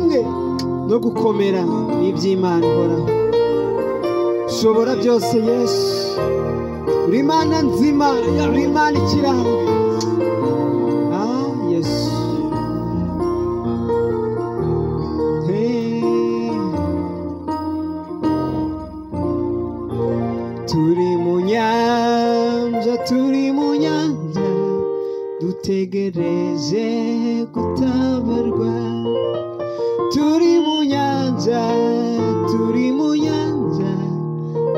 ubumwe no gukomera n'iby'Imana ihoraho. Ushobora byose Yesu, uri Imana nzima, uri Imana ikiraho. Yesu turi mu nyanja dutegereje gutabarwa. Turi mu nyanja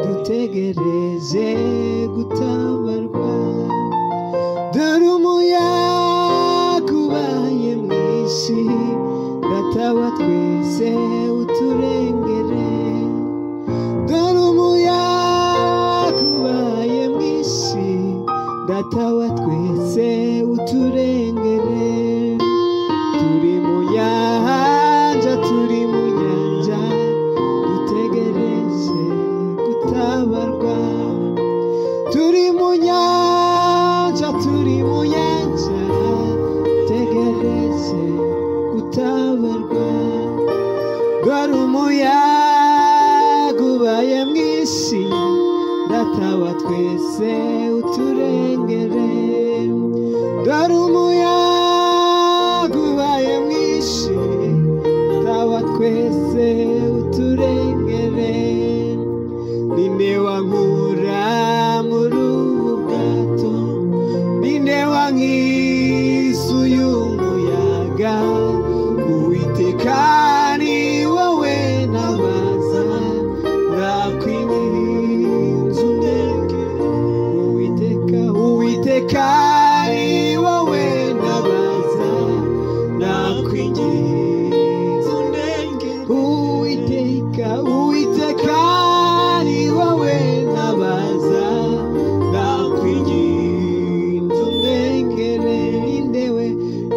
dutegereje gutabarwa. Dore umuyaga ubaye mwinshi, Data wa twese uturengere. Dore umuyaga ubaye mwinshi, Data wa twese uturengere. Turi mu nyanja dutegereje gutabarwa. Turi mu nyanja dutegereje gutabarwa. Dore umuyaga ubaye mwinshi, Data wa twese uturengere. Dore umuyaga ubaye mwinshi, Data wa twese uturengere. Ninde wankura muri ubu bwato? Ninde wankiza uyu muyaga? Uwiteka ni wowe nabaza, ndakwinginze undengere. Uwiteka ni wowe nabaza, ndakwinginze undengere. Uwiteka ni wowe nabaza, ndakwinginze undengere.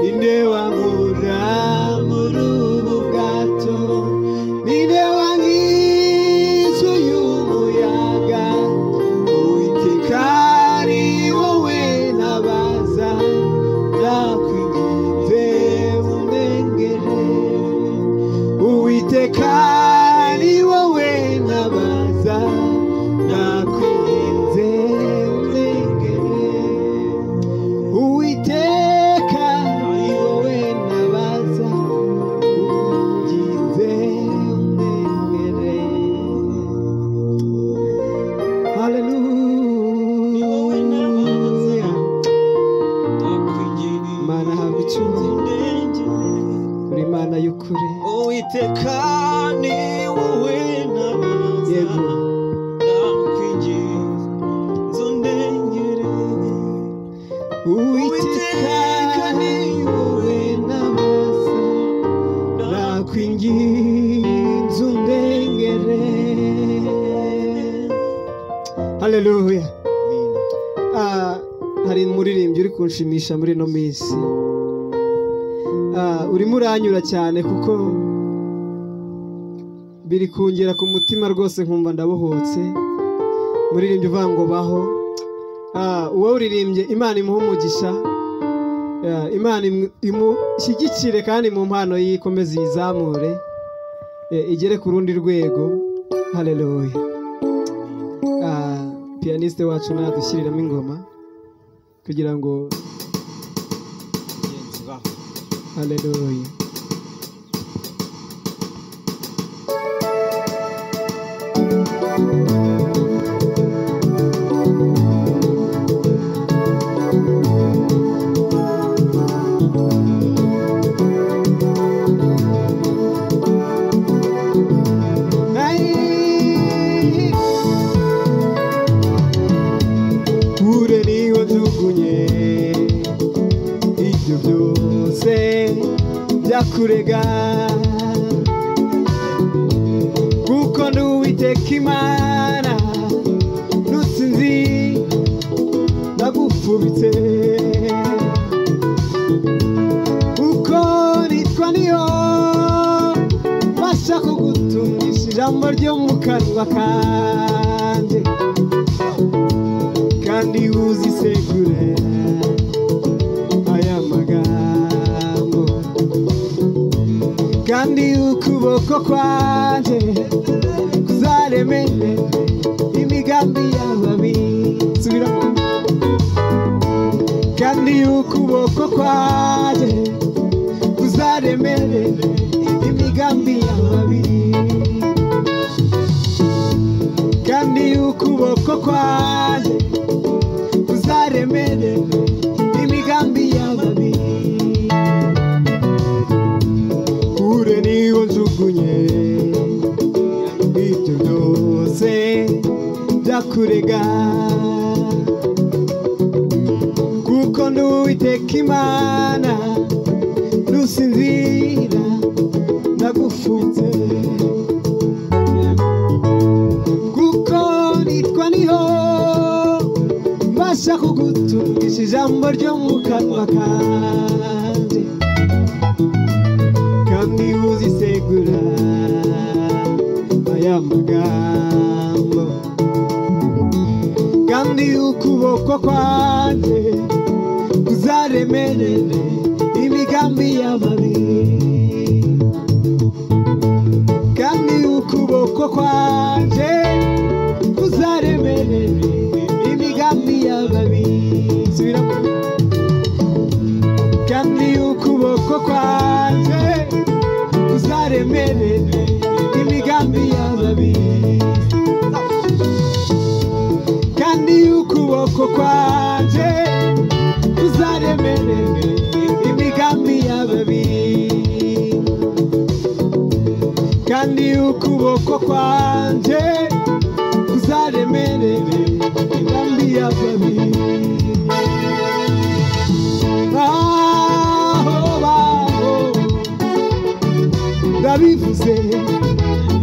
Ninde wankura muri ubu bwato? Ninde wankiza uyu muyaga? Uwiteka ni wowe nabaza, ndakwinginze undengere. Uwiteka ni wowe nabaza, ndakwinginze undengere. Uwiteka ni wowe nabaza, ndakwinginze undengere. Haleluya. Mana habwa icyubahiro, uri Imana y'ukuri. Uwiteka ni wowe nabaza, ndakwinginze undengere. Uwiteka ni wowe nabaza, ndakwinginze undengere. Haleluya. Hari umuririmbyi uri kunshimisha muri ino minsi. Urimo uranyura cyane kuko biri kungera ku mutima rwose, nkumva ndabohotse. Muririmbyi uvuga ngo baho. Uwo uririmbye Imana imuha umugisha, Imana imushyigikire kandi mu mpano yikomeze yizamure, igere ku rundi rwego. Haleluya. Pianiste wacu nadushyiriramo ingoma kugira ngo haleluya. Kurega kuko ndi Uwiteka Imana, nutsinzi ndagufubitse. Uko nitwa niyo mbasha kugutungisha ijambo ryo mu kanwa kanjye, kandi uzisegure aya magambo, kandi kandi ukuboko kwanje kuzaremere imigambi y'ababi. Subiramo. Kandi ukuboko kwanje kuzaremere imigambi y'ababi. Kandi ukuboko kwanje kuzaremere imigambi y'ababi. Kure niho njugunye ibyo byose byakurega, kuko ndi Uwiteka Imana nusinzira ndagufutse, kuko nitwa niho mbasha kugutungisha ijambo ryo mu kanwa kanje, kandi uzisegura aya magambo. Kandi ukuboko kwanje kuzaremerere imigambi y'ababi. Kandi ukuboko kwanje kuzaremerere imigambi y'ababi. Subiramo. Kandi ukuboko kwanje kuzaremerere imigambi y'ababi. Kandi ukuboko kwanje kuzaremerere imigambi y'ababi. Kandi ukuboko kwanje kuzaremerere imigambi y'ababi. Baho ndabivuze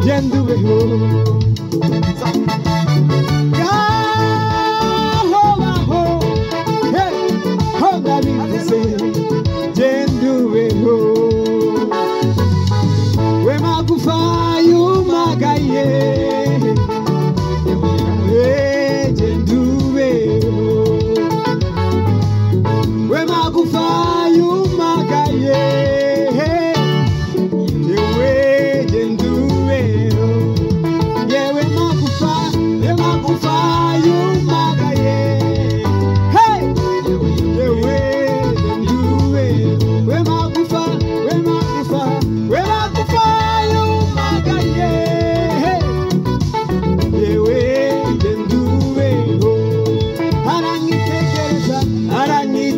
genda ubeho. Ndabivuze genda ubeho. We magufa yumagaye genda ubeho. We magufa yumagaye yewe genda ubeho. Yewe magufa yumagaye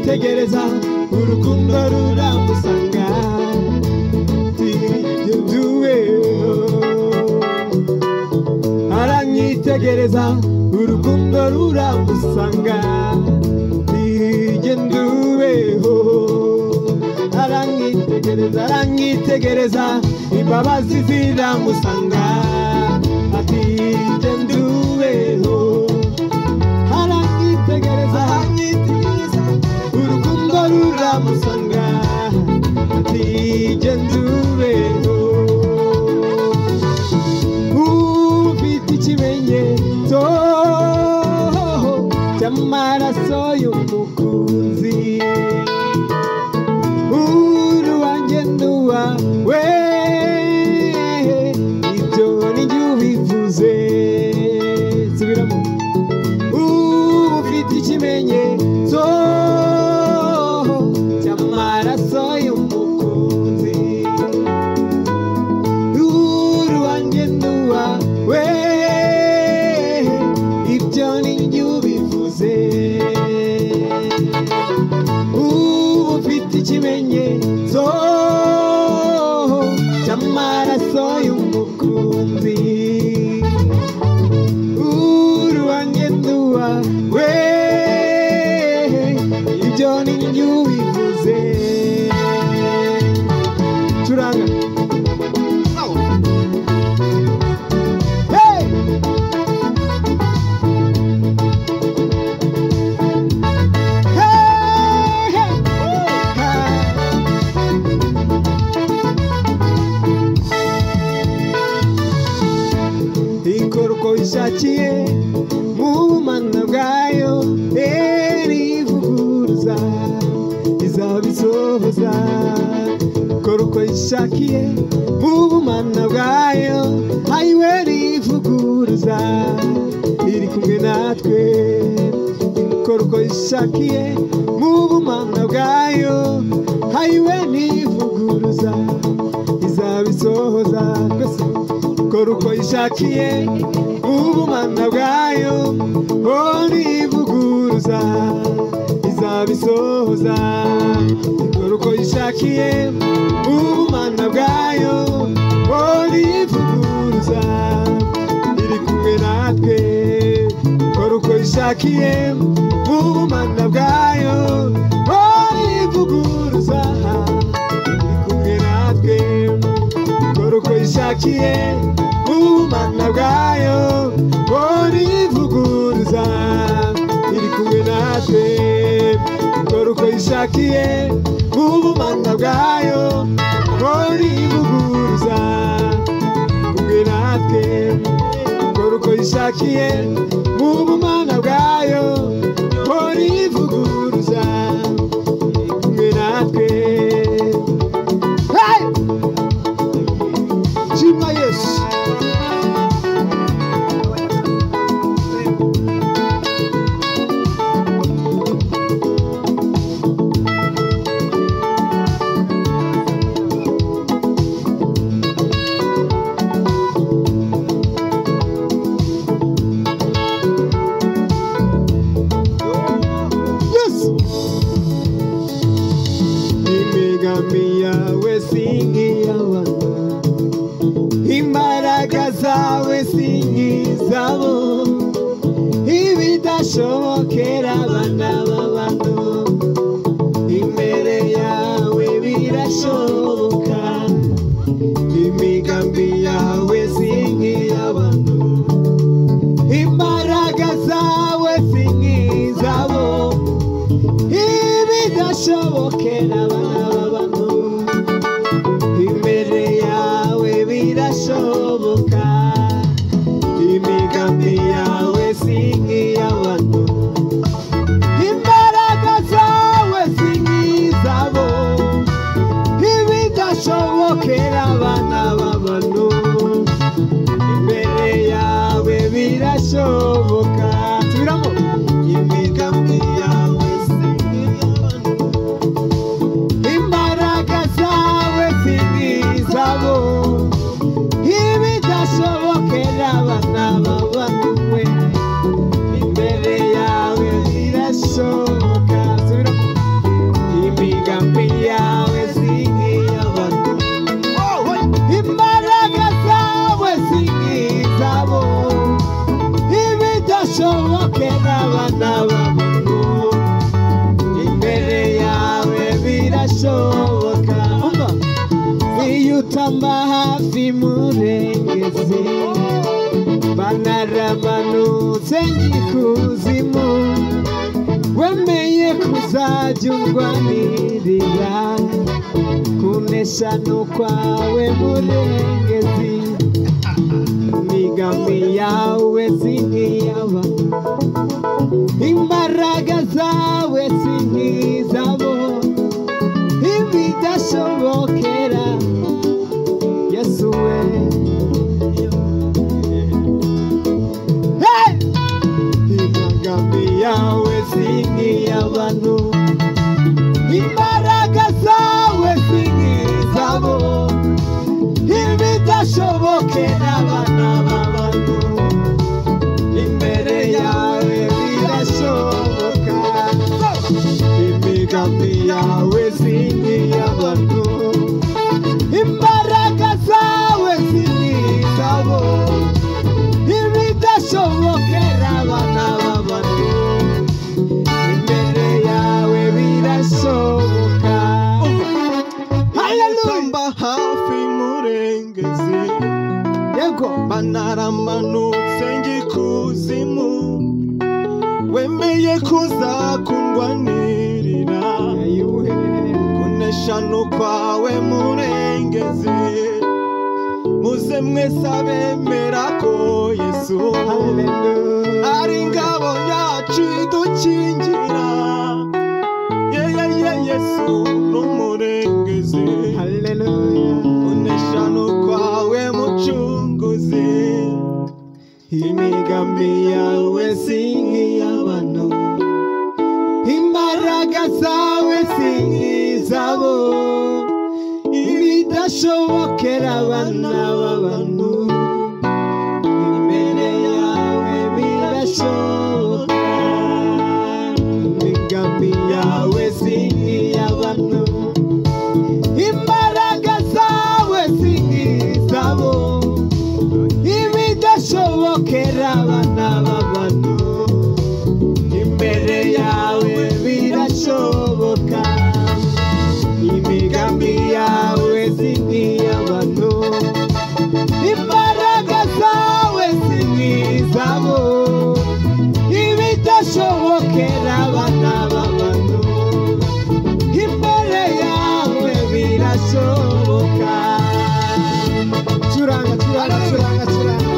tegereza urukundo ruramusanga tigenduweho. Aranyitegereza urukundo ruramusanga tigenduweho. Aranyitegereza imbabazi ziramusanga atigenduweho. Aranyitegereza urukundo ruramusanga atigenduweho. Ufite ikimenyetso cy'amaraso y'umukunzi, uruwanjye nduwawe, ibyo ni jye ubivuze. Subiramo. Ufite ikimenyetso cy'amaraso y'umukunzi, uruwanjye nduwawe, ibyo ni jye ubivuze. Ufite ikimenyetso cy'amaraso y'umukunzi, uruwanjye nduwawe, ibyo ni jye ubivuze. Curanga. Hey! Hey! Hey! Ikora uko ishakiye mu bumana bwayo, rivuguruza izabisohoza. Ikora uko yishakiye mu bumana bwayo ayiwe rivuguruza iri kumwe natwe ikora uko yishakiye mu bumana bwayo ayiwe ntivuguruza izabisohoza twese ikora uko yishakiye mu bumana bwayo ntivuguruza izabisohoza ikora uko yishakiye mu bumana bwayo ntivuguruza iri kumwe natwe ikora uko yishakiye mu bumana bwayo ntivuguruza iri kumwe natwe ikora uko yishakiye mu bumana bwayo ntivuguruza iri kumwe natwe ikora uko yishakiye mu bumana bwayo ntivuguruza kumwe natwe ikora uko yishakiye mu bumana bwayo ntivuguruza kumwe natwe. Hey! Shima Yesu. Imigambi yawe singiyabana, imbaraga zawe singizabo, ibidashobokera abana b'abantu imbere yawe birashoboka. Imigambi yawe singiyabana, imbaraga zawe singizabo, ibidashobokera abana b'abantu imbere yawe birashoboka. Imigambi yawe singiyabana, imbaraga zawe singizabo, ibidashobokera abana b'abantu imbere yawe birashoboka. Subiramo. Imigambi yawe singiyabana, imbaraga zawe singizabo, ibidashobokera abana b'abantu imbere yawe birashoboka. Subiramo. Imigambi yawe singiyabana, imbaraga zawe singizabo, ibidashobokera abana b'abantu imbere yawe birashoboka. Iyo utamba hafi murengezi, banaramanutse ngikuzimu, wemeye kuzajya undwanirira, kunesha n'ukwawe murengezi. Imigambi yawe singiyabana, imbaraga zawe singizabo, ibidashobokera Yesu we. Hey! Imigambi yawe singiyabana, imbaraga zawe singizabo, ibidashobokera abana b'abantu imbere yawe birashoboka. Imigambi yawe singiyabana, imbaraga zawe singizabo, ibidashobokera abana b'abantu imbere yawe birashoboka. Haleluya. Hafi murengezi, Yego. banaramanutse ngikuzimu, wemeye kuza kundwanirira, kunesha n'ukwawe murengezi. Muze mwese abemera ko Yesu ari ingabo yacu idukingira. Yesu n'umurengezi. Haleluya. yawe si nk'iy'abantu, imbaraga zawe si nk'izabo, ibidashobokera abana b'abantu imbere yawe birashoboka. Imigambi yawe si nk'iy'abantu, imbaraga zawe si nk'izabo, ibidashobokera abana b'abantu imbere yawe birashoboka. Imigambi yawe si nk'iy'abantu, imbaraga zawe si nk'izabo, ibidashobokera abana b'abantu imbere yawe birashoboka. Curanga, curanga, curanga, curanga.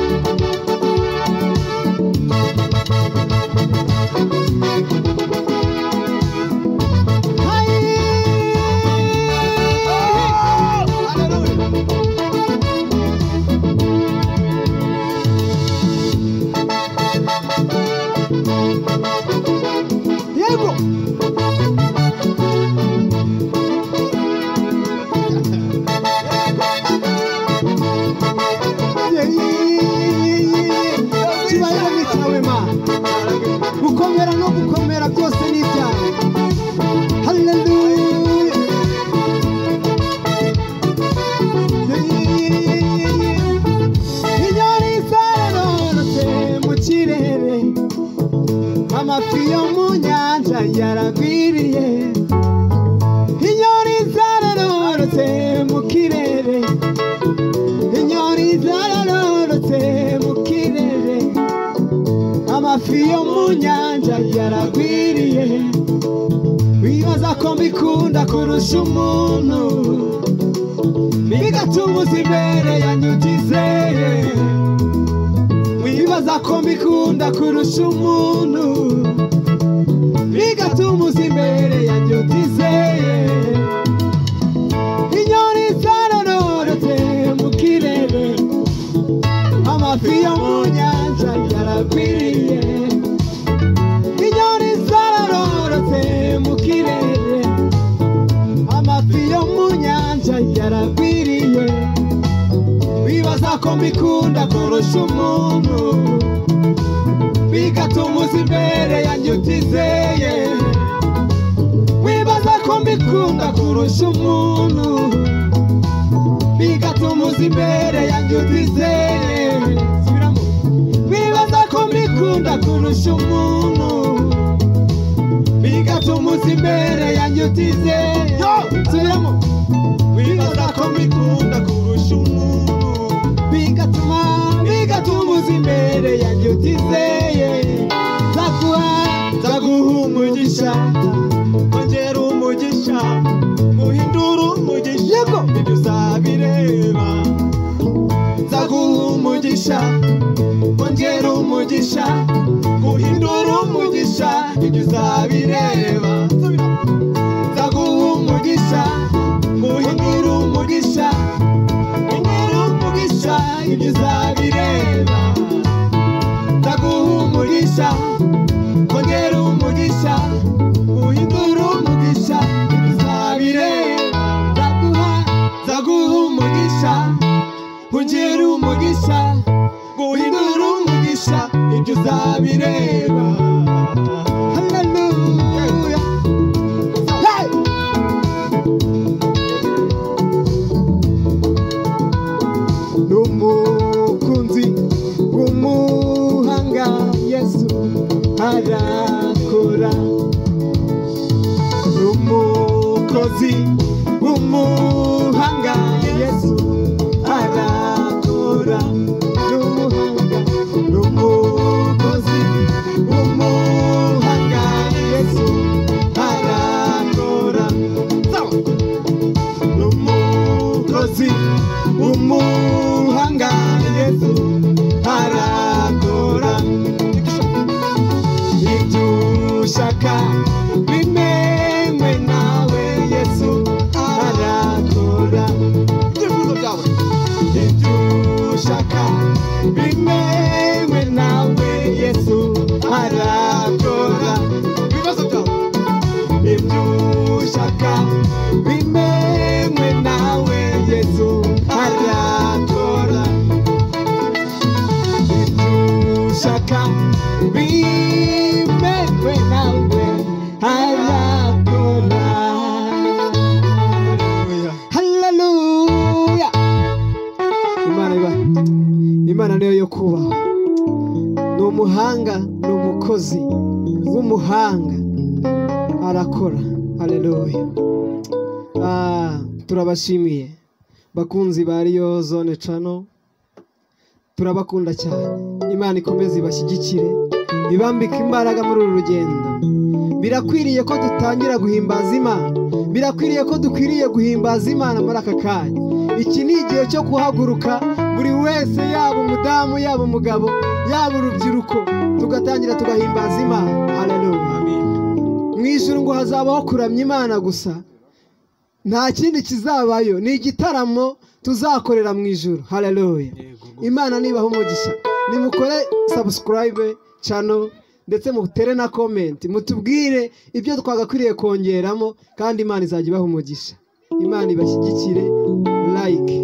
Gukomera no gukomera byose ni ibyawe. Haleluya. Inyoni zarorotse mu kirere, amafi yo mu nyanja yaragwiriye. Inyoni zarorotse mu kirere, inyoni zarorotse mu kirere, amafi yo mu nyanja yaragwiriye. Wibaza ko mbikunda kurusha umuntu, bigatuma uza imbere yanjye utizeye. Wibaza ko mbikunda kurusha umuntu, bigatuma uza imbere yanjye utizeye. Inyoni zarorotse mu kirere, amafi yo mu nyanja yaragwiriye. Inyoni zarorotse mu kirere, amafi yo mu nyanja yaragwiriye. Wibaza ko mbikunda kurusha umuntu, bigatuma uza imbere yanjye utizeye. Wibaza ko mbikunda kurusha umuntu, bigatuma uza imbere yanjye utizeye. Wibaza ko mbikunda kurusha umuntu, bigatuma uza imbere yanjye utizeye. Subiramo. Wibaza ko mbikunda kurusha umuntu, bigatuma uza imbere yanjye utizeye. Nzaguha umugisha, ongera umugisha, uhindura umugisha, ibyo uzabireba. Nzaguha umugisha, ongera umugisha, uhindura umugisha, ibyo uzabireba. Nzaguha umugisha, uhindura umugisha, ongera umugisha, ibyo uzabireba. Nzaguha umugisha, ongera umugisha, uhindura umugisha, ibyo uzabireba. Nzaguha umugisha, ongera umugisha, uhindura umugisha, ibyo uzabireba. Haleluya. Hey! N'umukunzi w'umuhanga Yesu arakora, n'umukozi w'umuhanga Yesu arakora, n'umuhanga, n'umukozi w'umuhanga Yesu arakora, n'umukozi w'umuhanga Yesu arakora. Ibyo ushaka bimenywe nawe Yesu arakora. wemewe nawe arakora. Haleluya. Imana niyo yo kubaho. Ni umuhanga, ni umukozi w'umuhanga, arakora. Haleluya. Turabashimiye bakunzi ba Riyo Zone Channel, turabakunda cyane. Imana ikomeze ibashyigikire, ibambike imbaraga muri uru rugendo. Birakwiriye ko dutangira guhimbaza Imana, birakwiriye ko dukwiriye guhimbaza Imana muri aka kanya. Iki ni igihe cyo kuhaguruka, buri wese, yaba umudamu, yaba umugabo, yaba urubyiruko, tugatangira tugahimbaza Imana. Haleluya. Mu ijuru ngo hazabaho kuramya Imana gusa, nta kindi kizabayo. Ni igitaramo tuzakorera mu ijuru. Haleluya. Imana nibaho umugisha. Nimukore subscribe channel, ndetse mutere na comment, mutubwire ibyo twagakwiriye kongeramo, kandi Imana izajya ibaha umugisha. Imana ibashyigikire. Like